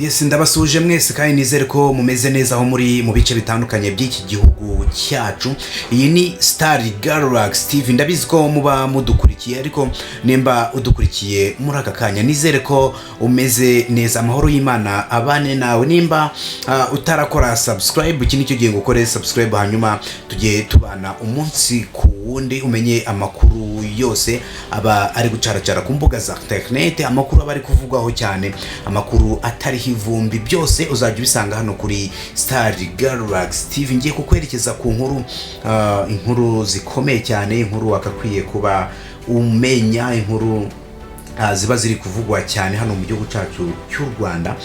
Yes, ndabasuje mwese kandi nizere ko mumeze neza aho muri mu bice bitandukanye by'iki gihugu cyacu. Iyi ni Star Galaxy TV, ndabizi ko muba mudukurikiye, ariko nimba udukurikiye muri aka kanya nizere ko umeze neza. Amahoro y'Imana abane nawe. Nimba utarakora subscribe, iki nicyo gihe gukora subscribe, hanyuma tugiye tubana umunsi ku wundi umenye amakuru yose aba ari gucaracara ku mbuga za internet, amakuru aba ari kuvugwaho cyane, amakuru atari ivumbi, byose uzajya ubisanga hano kuri Star Galaxy TV. Ngiye kukwerekeza ku inkuru zikomeye cyane, inkuru wakakwiye kuba umenya, inkuru ziba ziri kuvugwa cyane hano mu gihugu cyacu cy'u Rwanda.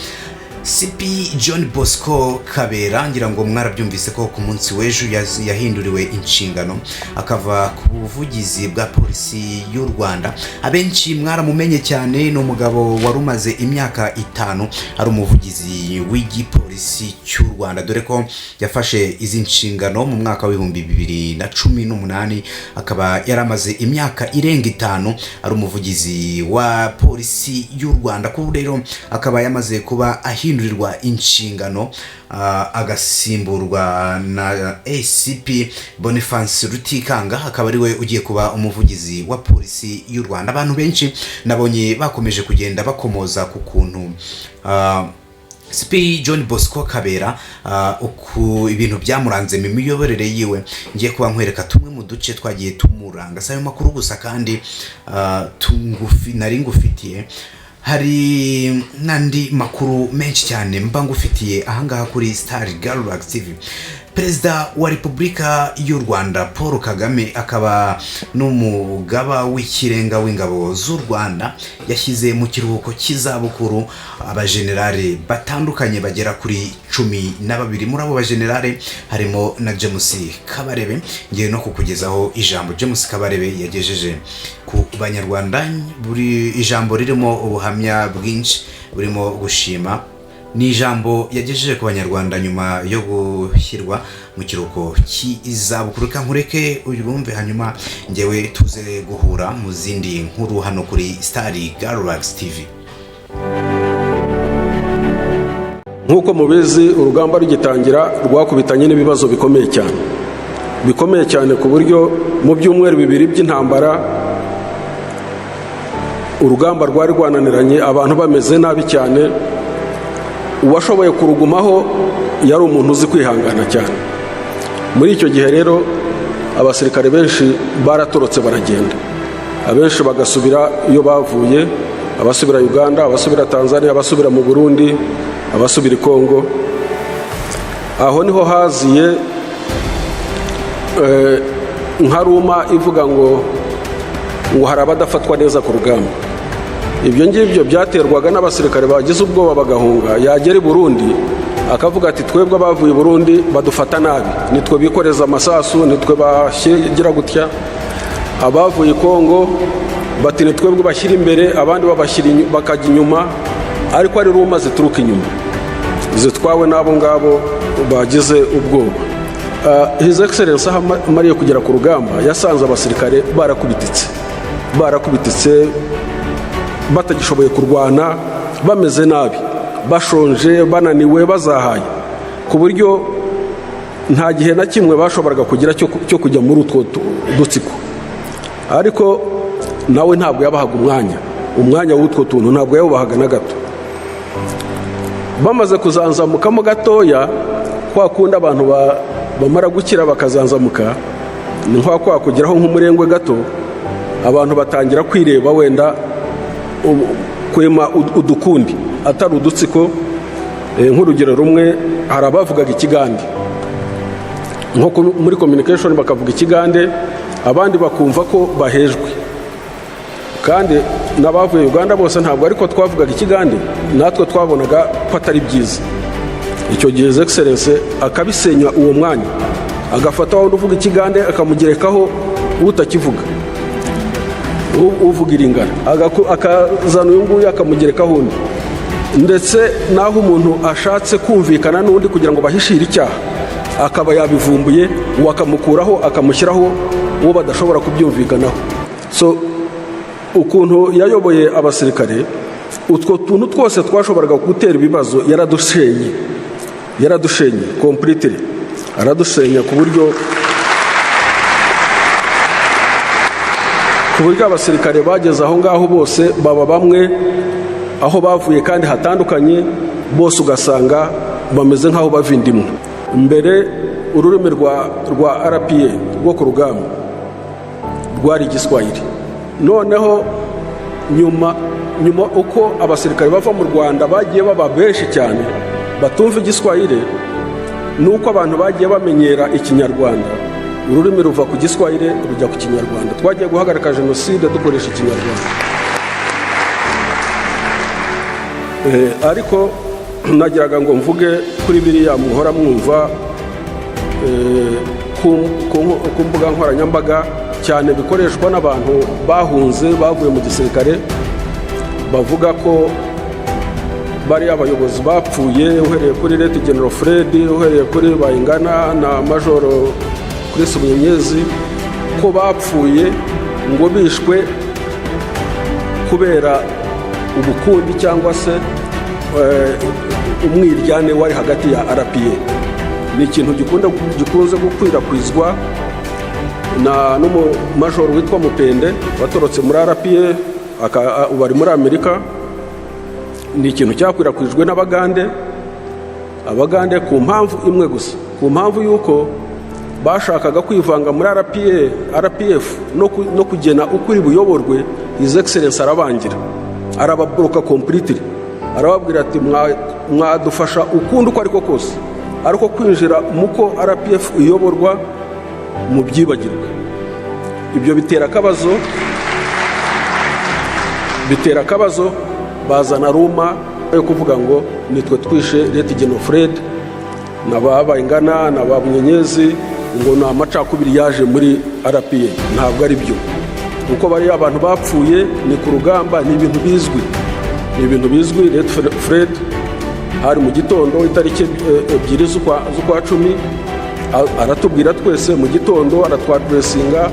CP John Bosco Kabera, ngira ngo mwarabyumvise ko ku munsi w'ejo yahinduriwe inshingano akava ku buvugizi bwa polisi y'u Rwanda. Abenshi mwaramumenye cyane, no mugabo warumaze imyaka 5 ari umuvugizi w'igipolisi cy'u Rwanda, dore ko yafashe izi nshingano mu mwaka wa 2018, akaba yaramaze imyaka irenga 5 ari umuvugizi wa polisi y'u Rwanda. Ku rero akaba yamaze kuba ahindurirwa inshingano, agasimburwa na ACP Boniface Rutikanga, akaba ari we ugiye kuba umuvugizi wa polisi y'u Rwanda. Abantu benshi nabonye bakomeje kugenda bakomoza ku kuntu CP John Bosco Kabera uku ibintu byamuranze mu miyoborere yiwe. Ngiye kuba nkwereka tumwe mu duce twagiye tumuranga. Sayo makuru gusa kandi nari ngufitiye, hari nandi makuru menshi cyane mba ngufitiye ahangaha kuri Star Galaxy TV. Perezida wa Repubulika y'u Rwanda Paul Kagame, akaba n'umugaba w'ikirenga w'ingabo z'u Rwanda, yashyize mu kiruhuko kizabukuru abajenerali batandukanye bagera kuri 12. Muri abo bajenerali harimo na GEN.KABAREBE. Ngiye no kukugezaho ijambo GEN.KABAREBE yagejeje ku banyarwanda, buri ijambo ririmo ubuhamya bwinshi burimo gushima. Ni ijambo yagejeje ku banyarwanda nyuma yo gushyirwa mu kiruhuko kizabukuru. Kankureke uyumve, hanyuma ngewe tuze guhura mu zindi nkuru hano kuri Star Galaxy TV. Nkuko mubizi, urugamba rugitangira rwakubitanye n'ibibazo bikomeye cyane ku buryo mu byumweru 2 by'intambara urugamba rwari rwananiranye, abantu bameze nabi cyane. Uwashoboye kurugumaho yari umuntu uzi kwihangana cyane. Muri icyo gihe rero abasirikare benshi baratorotse baragenda, abenshi bagasubira iyo bavuye, abasubira Uganda, abasubira Tanzania, abasubira mu Burundi, abasubira Kongo. Aho niho haziye nkaruma ivuga ngo hari abadafatwa neza ku rugamba. Ibyo ngibyo byaterwaga n'abasirikare bagize ubwoba bagahunga, yagera i Burundi akavuga ati twebwe abavuye i Burundi badufata nabi, nitwe bikoreza amasasu, nitwe bashyira gutya. Abavuye Kongo bati nitwebwe bashyira imbere, abandi bakajya inyuma, ariko ari ruma zituruka inyuma zitwawe n'abo ngabo bagize ubwoba. His Excellency amariye kugera ku rugamba yasanze abasirikare barakubititse batagishoboye kurwana, bameze nabi, bashonje, bananiwe, bazahaye, ku buryo nta gihe na kimwe bashoboraga kugira cyo kujya muri utwo dutsiko. Ariko nawe ntabwo yabahaga umwanya w'utwo tuntu, ntabwo yawubahaga na gato. Bamaze kuzanzamukamo gatoya, kwa kundi abantu bamara gukira bakazanzamuka, ni kwa kugeraho nk'umurengwe gato, abantu batangira kwireba, wenda kwema udukundi atari udutsiko. Nk'urugero rumwe, hari abavugaga ikigande, nko muri communication bakavuga ikigande, abandi bakumva ko bahejwe. Kandi n'abavuye Uganda bose ntabwo ariko twavugaga ikigande, natwe twabonaga ko atari byiza. Icyo gihe His Excellency akabisenya uwo mwanya, agafata wundi uvuga ikigande akamugerekaho utakivuga, uvuga iringana, akazana uyu nguyu akamugerekaho undi. Ndetse naho umuntu ashatse kumvikana n'undi kugira ngo bahishire icyaha, akaba yabivumbuye, wakamukuraho akamushyiraho uwo badashobora kubyumvikanaho. So ukuntu yayoboye abasirikare utwo tuntu twose twashoboraga gutera ibibazo yaradushenye completely, aradusenya ku buryo abasirikare bageze aho ngaho bose baba bamwe aho bavuye kandi hatandukanye, bose ugasanga bameze nk'aho bavindimwe. Mbere ururimi rwa RPA rwo ku rugamba rwari igiswahili, noneho nyuma uko abasirikare bava mu Rwanda bagiye baba benshi cyane batumva igiswahili, nuko abantu bagiye bamenyera ikinyarwanda, ururimi ruva ku giswahili rujya ku kinyarwanda. Twagiye guhagarika jenoside dukoresha ikinyarwanda. Ariko nagiraga ngo mvuge kuri biriya muhora mwumva ku mbuga nkoranyambaga cyane bikoreshwa n'abantu bahunze bavuye mu gisirikare, bavuga ko bari abayobozi bapfuye, uhereye kuri Leta General Fred, uhereye kuri Bayingana na Majoro Chris Munyenyezi, ko bapfuye ngo bishwe kubera ubukundi cyangwa se umwiryane wari hagati ya RPA. Ni ikintu gikunze gukwirakwizwa n'umumajoro witwa Mupende watorotse muri RPA bari muri Amerika. Ni ikintu cyakwirakwijwe n'Abagande ku mpamvu imwe gusa, ku mpamvu y'uko bashakaga kwivanga muri RPF no kugena uko iri buyoborwe. His Excellency arabangira, arababloka completely, arababwira ati mwadufasha ukundi uko ariko kose, ariko kwinjira muko RPF iyoborwa mu byibagirwa. Ibyo bitera akabazo, bazana ruma yo kuvuga ngo nitwe twishe Leta General Fred na Bayingana na Munyenyezi, ngo ni amacakubiri yaje muri RPA. Ntabwo ari byo. Uko bari abantu bapfuye ni ku rugamba, ni ibintu bizwi. Leta Fred hari mu gitondo itariki 2 z'ukwa 10 aratubwira twese mu gitondo, aratwadressinga,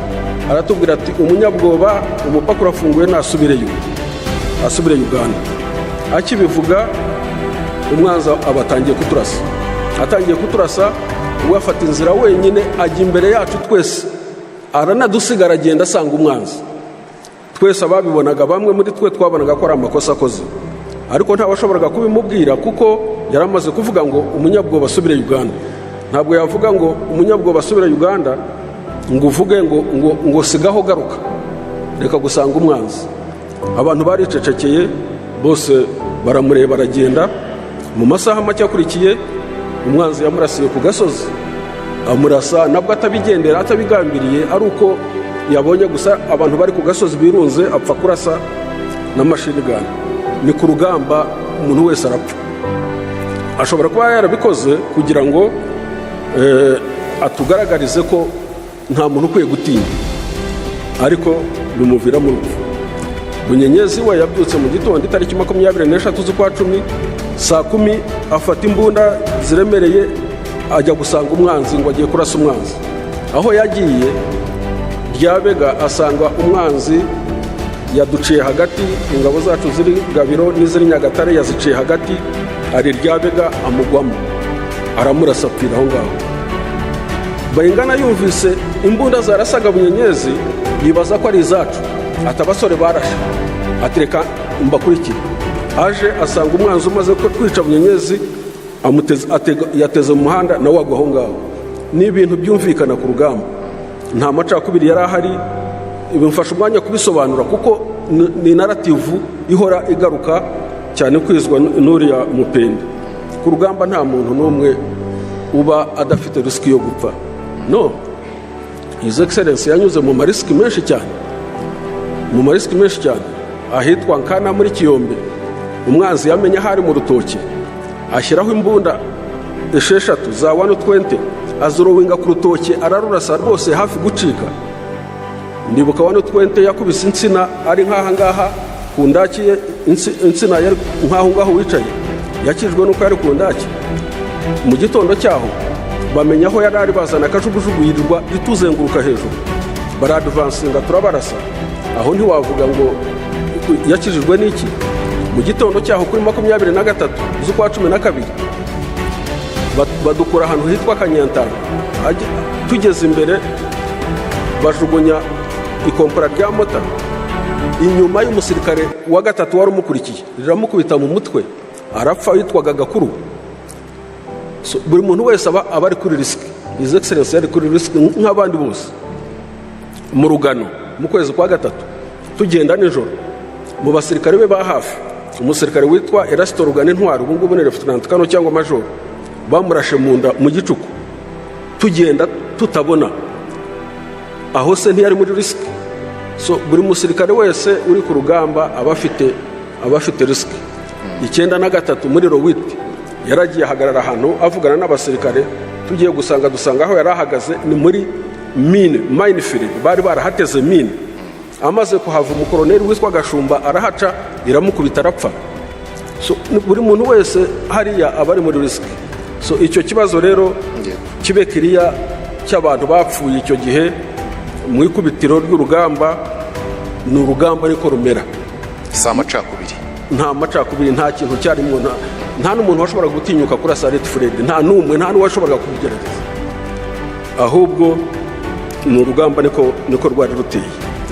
aratubwira ati umunyabwoba umupaka urafunguye nasubire Uganda. Akibivuga umwanzi abatangiye kuturasa, we afata inzira wenyine ajya imbere yacu twese, aranadusigara agenda asanga umwanzi. Twese ababibonaga, bamwe muri twe twabonaga ko ari amakosa akoze, ariko ntabashoboraga kubimubwira kuko yaramaze kuvuga ngo umunyabwoba asubire Uganda. Ntabwo yavuga ngo umunyabwoba asubire Uganda ngo uvuge ngo sigaho garuka, reka gusanga umwanzi. Abantu baricecekeye bose, baramureba aragenda. Mu masaha make akurikiye umwanzi yamurasiye ku gasozi, amurasa nabwo atabigendera, atabigambiriye, ari uko yabonye gusa abantu bari ku gasozi birunze, apfa kurasa na machine gun. Ni ku rugamba, umuntu wese arapfa. Ashobora kuba yarabikoze kugira ngo atugaragarize ko nta muntu ukwiye gutinya, ariko bimuviramo urupfu. Munyenyezi we yabyutse mu gitondo itariki 23 z'ukwa 10 saa 10, afata imbunda ziremereye ajya gusanga umwanzi ngo agiye kurasa umwanzi. Aho yagiye Ryabega asanga umwanzi yaduciye hagati, ingabo zacu ziri Gabiro n'iziri Nyagatare yaziciye hagati, ari Ryabega amugwamo, aramurasa apfira aho ngaho. Bayingana yumvise imbunda zarasaga Munyenyezi, yibaza ko ari izacu, atabasore barashe, atereka mbakurikira. Aje asanga umwanzi umaze kwica Munyenyezi, yateze mu muhanda nawe agwa aho ngaho. Ni ibintu byumvikana ku rugamba, nta macakubiri yari ahari. Bimfasha umwanya kubisobanura kuko ni narrative ihora igaruka cyane kwizwa n'uriya Mupende. Ku rugamba nta muntu n'umwe uba adafite risk yo gupfa, no. His Excellency yanyuze mu mariski menshi cyane, ahitwa Nkana muri Kiyombe. Umwanzi yamenya hari mu rutoki, ashyiraho imbunda 6 za 120, azurowinga ku rutoki, ararurasa rwose hafi gucika. Ndibuka 120 yakubise insina ari nkaha ngaha ku ndaki, insina yari nkaho ngaho wicaye, yakijwe nuko yari ku ndaki. Mu gitondo cyaho bamenya aho yari bazana akajugujugu yirirwa rituzenguruka hejuru, baradvansinga turabarasa. Aho ntiwavuga ngo yakijijwe n'iki, mu gitondo cyaho kuri 23 z'ukwa 12 badukura ahantu hitwa Kanyantara. Tugeze imbere bajugunya ikompora rya mota inyuma y'umusirikare wa gatatu wari umukurikiye, riramukubita mu mutwe arapfa, yitwaga Gakuru. Buri muntu wese aba ari kuri risiki. His Excellency yari kuri risiki nk'abandi bose. Mu Rugano mu kwezi kwa gatatu tugenda nijoro, mu basirikare be ba hafi umusirikare witwa Erasito Rugano Intwari, ubu ngubu ni Lieutenant Colonel cyangwa Major, bamurashe mu nda mu gicuku. Tugenda tutabona aho se ntiyari muri risiki. Buri musirikare wese uri ku rugamba aba afite risiki. 93 muri Rowiti yaragiye ahagarara ahantu avugana n'abasirikare, tugiye dusanga aho yari ahagaze ni muri minefield, bari barahateze mine. Amaze kuhava umukoroneri witwa Gashumba arahaca, iramukubita arapfa. Buri muntu wese hariya aba ari muri risiki. Icyo kibazo rero kibe kiriya cy'abantu bapfuye icyo gihe mu ikubitiro ry'urugamba, ni urugamba ariko rumera si amacakubiri, nta macakubiri, nta kintu cyarimo, nta n'umuntu washobora gutinyuka kurasa Red Fred, nta n'uwashoboraga kubigerageza, ahubwo ni urugamba niko rwari ruteye.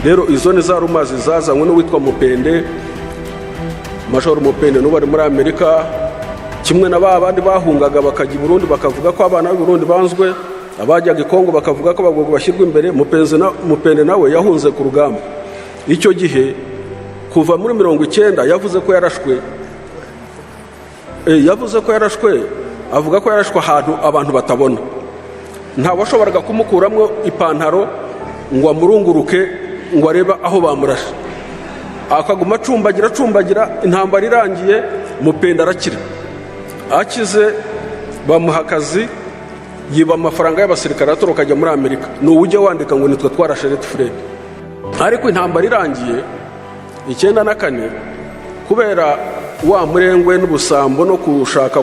Rero izo ni za rumazi zazanywe n'uwitwa Mupende, Major Mupende, n'ubu ari muri Amerika, kimwe na abandi bahungaga bakajya i Burundi bakavuga ko abana b'i Burundi banzwe, abajyaga i Kongo bakavuga ko abagororwa bashyirwa imbere. Mupende nawe yahunze ku rugamba. Icyo gihe kuva muri 90 yavuze ko yarashwe, avuga ko yarashwe ahantu abantu batabona. Nta washoboraga kumukuramo ipantaro ngo amurunguruke ngo areba aho bamurashe. Akaguma acumbagira, intambara irangiye Mupende arakira. Akize bamuha akazi, yiba amafaranga y'abasirikare atoroka ajya muri Amerika. Ni ujya wandika ngo nitwe twarashe Red Fred. Ariko intambara irangiye 94, kubera wa murengwe n'ubusambo no kushaka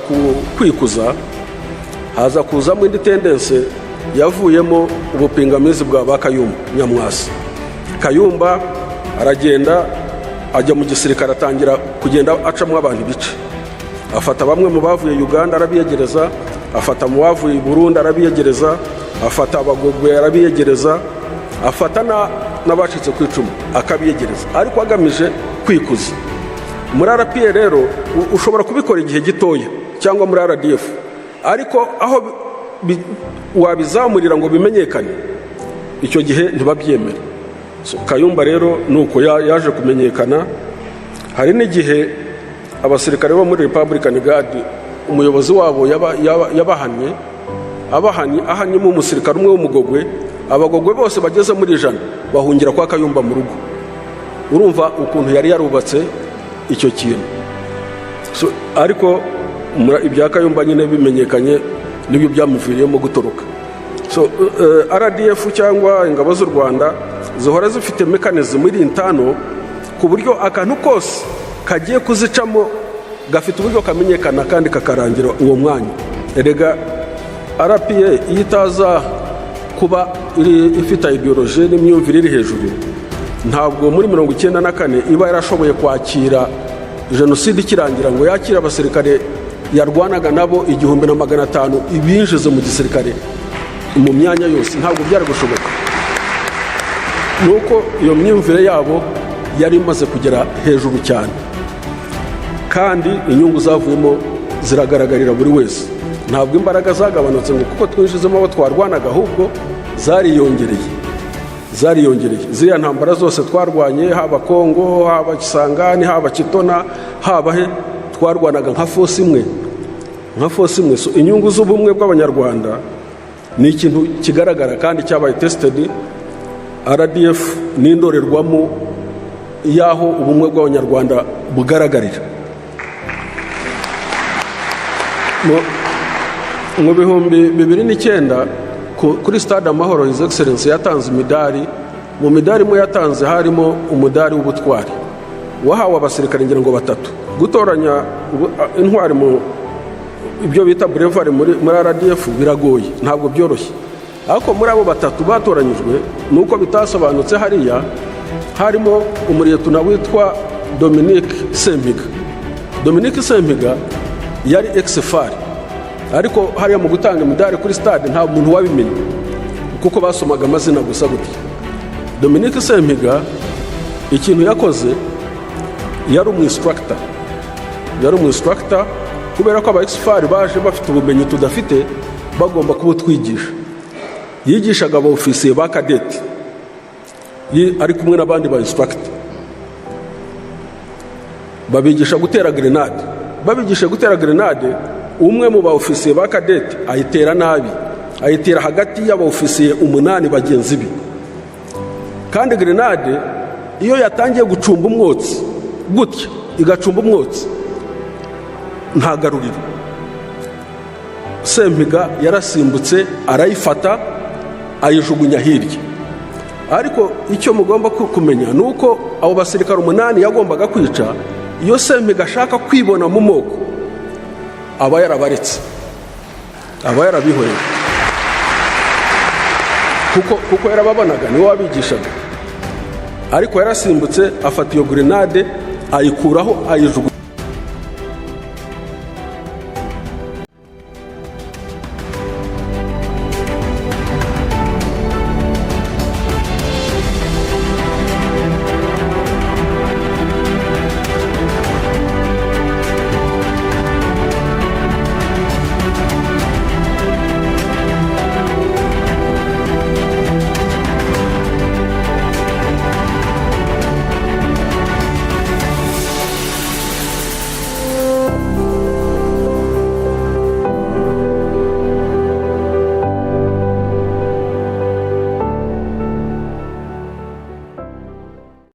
kwikuza, haza kuzamo indi tendense yavuyemo ubupingamizi bwa ba Kayumba Nyamwasa. Kayumba aragenda ajya mu gisirikare, atangira kugenda acamwa abantu ibice. Afata bamwe mu bavuye Uganda arabiyegereza, afata mu bavuye i Burundi arabiyegereza, afata abagogwe arabiyegereza, afata n'abacitse ku icumu akabiyegereza, ariko agamije kwikuza. Muri RPA rero ushobora kubikora igihe gitoya, cyangwa muri RDF, ariko aho wabizamurira ngo bimenyekane, icyo gihe ntibabyemera. Kayumba rero nuko yaje kumenyekana. Hari n'igihe abasirikare bo muri Republican Guard, umuyobozi wabo ahanyemo umusirikare umwe w'umugogwe, abagogwe bose bageze muri 100 bahungira kwa Kayumba mu rugo. Urumva ukuntu yari yarubatse icyo kintu. Ariko ibya Kayumba nyine bimenyekanye nibyo byamuviriyemo gutoroka. RDF cyangwa ingabo z'u Rwanda zihora zifite mechanism iri intano, ku buryo akantu kose kagiye kuzicamo gafite uburyo kamenyekana kandi kakarangira uwo mwanya. Erega RPA itaza kuba ifite ideology n'imyumvire iri hejuru, ntabwo muri 94 iba yarashoboye kwakira jenoside ikirangira ngo yakire abasirikare yarwanaga nabo 1500 ibinjize mu gisirikare mu myanya yose. Ntabwo byari gushoboka, nuko iyo myumvire yabo yari imaze kugera hejuru cyane, kandi inyungu zavuyemo ziragaragarira buri wese. Ntabwo imbaraga zagabanutse ngo kuko twinjizemo abo twarwanaga, ahubwo zariyongereye. Ziriya ntambara zose twarwanye, haba Kongo, haba Kisangani, haba Kitona, haba he, twarwanaga nka force imwe. Inyungu z'ubumwe bw'abanyarwanda ni ikintu kigaragara kandi cyabaye tested. RDF ni indorerwamo y'aho ubumwe bw'abanyarwanda bugaragarira. Mu 2009 kuri Stade Amahoro, His Excellency yatanze imidari. Mu midari mo yatanze harimo umudari w'ubutwari wahawe abasirikare ngira ngo 3. Gutoranya intwari mu ibyo bita brevet muri RDF biragoye, ntabwo byoroshye. Ariko muri abo 3 batoranyijwe, nuko bitasobanutse hariya harimo umuriyetuna witwa Dominique Sempiga, Dominique Sempiga yari ex-FAR, ariko hariya mu gutanga imidari kuri stade nta muntu wabimenye kuko basomaga amazina gusa gutya. Dominique Sempiga ikintu yakoze yari umu-instructor, kubera ko aba ex-FAR baje bafite ubumenyi tudafite, bagomba kubutwigisha. Yigishaga aba ofisiye ba kadeti ari kumwe n'abandi ba instructor, babigisha gutera grenade. Babigisha gutera grenade, umwe mu ba ofisiye ba kadeti ayitera nabi, ayitera hagati y'aba ofisiye 8 bagenzi be, kandi grenade iyo yatangiye gucumba umwotsi gutya igacumba umwotsi ntagarurira. Sempiga yarasimbutse arayifata ayijugunya hirya. Ariko icyo mugomba kumenya nuko abo basirikare 8 yagombaga kwica, iyo Sempiga ashaka kwibona mu moko aba yarabaretse, aba yarabihoreye, kuko yarababonaga niwe wabigishaga. Ariko yarasimbutse afata iyo grenade ayikuraho ayijugunya